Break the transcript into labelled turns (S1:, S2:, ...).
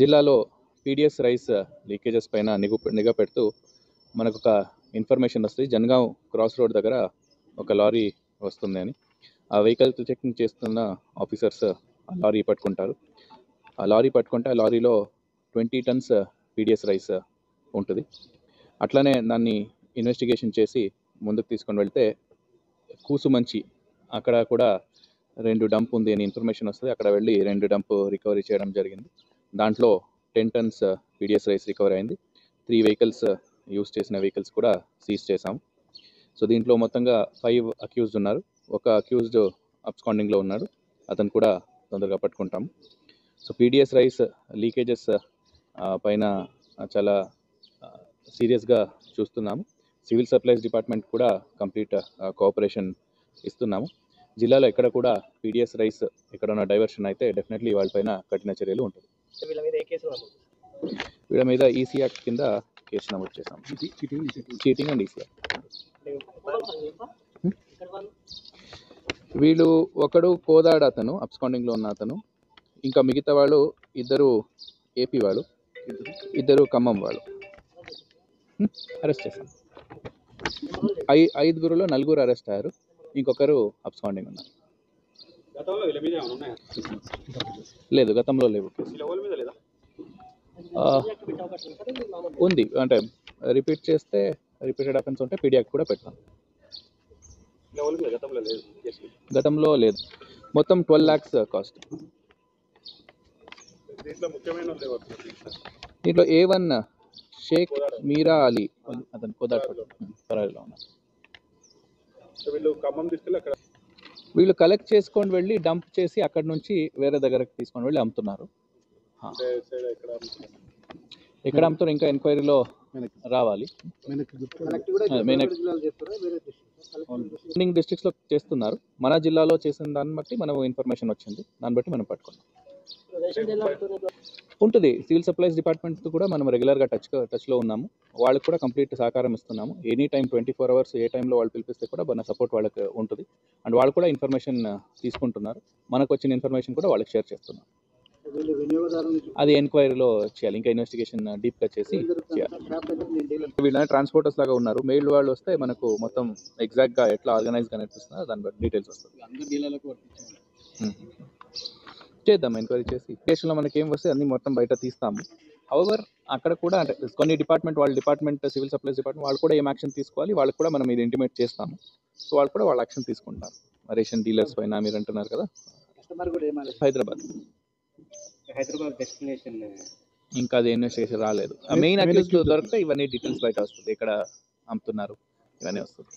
S1: జిల్లాలో PDS rice leakages పైన నిఘా పెడుతూ మనకు ఒక ఇన్ఫర్మేషన్ వస్తుంది. జనగాం క్రాస్ రోడ్ దగ్గర ఒక లారీ వస్తుంది అని. ఆ వెహికల్ చెకింగ్ చేస్తున్న ఆఫీసర్స్ ఆ లారీ పట్టుకుంటారు. ఆ లారీ పట్టుకుంటే ఆ లారీలో 20 టన్స్ పీడిఎస్ రైస్ ఉంటుంది. అట్లనే దాన్ని ఇన్వెస్టిగేషన్ చేసి ముందుకు తీసుకొని వెళ్తే కూసుమంచి అక్కడ కూడా 2 డంప్ ఉంది అని ఇన్ఫర్మేషన్ వస్తుంది. అక్కడ వెళ్ళి 2 డంప్ రికవరీ చేయడం జరిగింది. దాంట్లో 10 టన్స్ పీడిఎస్ రైస్ రికవరీ అయింది. 3 వెహికల్స్ యూజ్ చేసిన వెహికల్స్ కూడా సీజ్ చేశాం. సో దీంట్లో మొత్తంగా 5 అక్యూజ్డ్ ఉన్నారు. ఒక అక్యూజ్డ్ అబ్స్కాండింగ్లో ఉన్నాడు. అతను కూడా తొందరగా పట్టుకుంటాం. సో పీడిఎస్ రైస్ లీకేజెస్ పైన చాలా సీరియస్గా చూస్తున్నాము. సివిల్ సప్లైస్ డిపార్ట్మెంట్ కూడా కంప్లీట్ కోఆపరేషన్ ఇస్తున్నాము. జిల్లాలో ఎక్కడ కూడా పీడిఎస్ రైస్ ఎక్కడన్నా డైవర్షన్ అయితే డెఫినెట్లీ వాళ్ళపైన కఠిన చర్యలు ఉంటుంది. వీళ్ళ మీద ఈసీ యాక్ట్ కింద కేసు నమోదు చేశాం. Cheating and EC act. వీళ్ళు ఒకడు కోదాడ అతను, అబ్స్కాండింగ్లో ఉన్న అతను, ఇంకా మిగతా వాళ్ళు 2 ఏపీ వాళ్ళు, 2 ఖమ్మం వాళ్ళు అరెస్ట్ చేశాం. 5గురులో 4 అరెస్ట్ అయ్యారు. ఇంకొకరు అబ్స్కాండింగ్ ఉన్నారు. లేదు, గతంలో లేవు. ఉంది, అంటే రిపీటెడ్ అఫెన్స్ ఉంటే పీడియాక్ కూడా పెడతాం. గతంలో లేదు. మొత్తం 12 lakhs కాస్ట్. దీంట్లో A1 షేక్ మీరా అలీ, అతను కోదాడలో ఉన్నారు. వీళ్ళు కలెక్ట్ చేసుకొని వెళ్ళి డంప్ చేసి అక్కడ నుంచి వేరే దగ్గరకు తీసుకొని వెళ్ళి అమ్ముతున్నారు. ఎక్కడ అమ్ముతారు ఇంకా ఎంక్వైరీలో రావాలి. డిస్ట్రిక్ట్స్ లో చేస్తున్నారు. మన జిల్లాలో చేసిన దాన్ని బట్టి మనం ఇన్ఫర్మేషన్ వచ్చింది, దాన్ని బట్టి మనం పట్టుకున్నాం. ఉంటుంది. సివిల్ సప్లైస్ డిపార్ట్మెంట్ కూడా మనం రెగ్యులర్గా టచ్లో ఉన్నాము. వాళ్ళకి కూడా కంప్లీట్ సహకారం ఇస్తున్నాము. ఎనీ టైం 24 hours ఏ టైంలో వాళ్ళు పిలిపిస్తే కూడా మన సపోర్ట్ వాళ్ళకి ఉంటుంది. అండ్ వాళ్ళు కూడా ఇన్ఫర్మేషన్ తీసుకుంటున్నారు. మనకు వచ్చిన ఇన్ఫర్మేషన్ కూడా వాళ్ళకి షేర్ చేస్తున్నారు. అది ఎంక్వైరీలో చేయాలి. ఇంకా ఇన్వెస్టిగేషన్ డీప్గా చేసి చేయాలి. వీళ్ళని ట్రాన్స్పోర్టర్స్ లాగా ఉన్నారు. మెయిల్ వాళ్ళు వస్తే మనకు మొత్తం ఎగ్జాక్ట్గా ఎట్లా ఆర్గనైజ్గా అనిపిస్తుందో దాని బట్టి డీటెయిల్స్ వస్తుంది. చేద్దాం ఎంక్వైరీ చేసి. కేసులో మనకి ఏం వస్తే అన్ని మొత్తం బయట తీస్తాము. హౌవర్ అక్కడ కూడా అంటే కొన్ని డిపార్ట్మెంట్ సివిల్ సప్లైస్ డిపార్ట్మెంట్ వాళ్ళు కూడా ఏం యాక్షన్ తీసుకోవాలి, వాళ్ళకి కూడా మనం ఇది ఇంటిమేట్ చేస్తాము. సో వాళ్ళు కూడా వాళ్ళ యాక్షన్ తీసుకుంటారు. రేషన్ డీలర్స్ పైన మీరు అంటున్నారు కదా. హైదరాబాద్ డెస్టినేషన్ ఇంకా అది ఇన్వెస్టిగేషన్ రాలేదు. మెయిన్ అక్యూజ్డ్ దొరికితే ఇవన్నీ డీటెయిల్స్ బయట వస్తుంది. ఎక్కడ అమ్ముతున్నారు ఇవన్నీ వస్తుంది.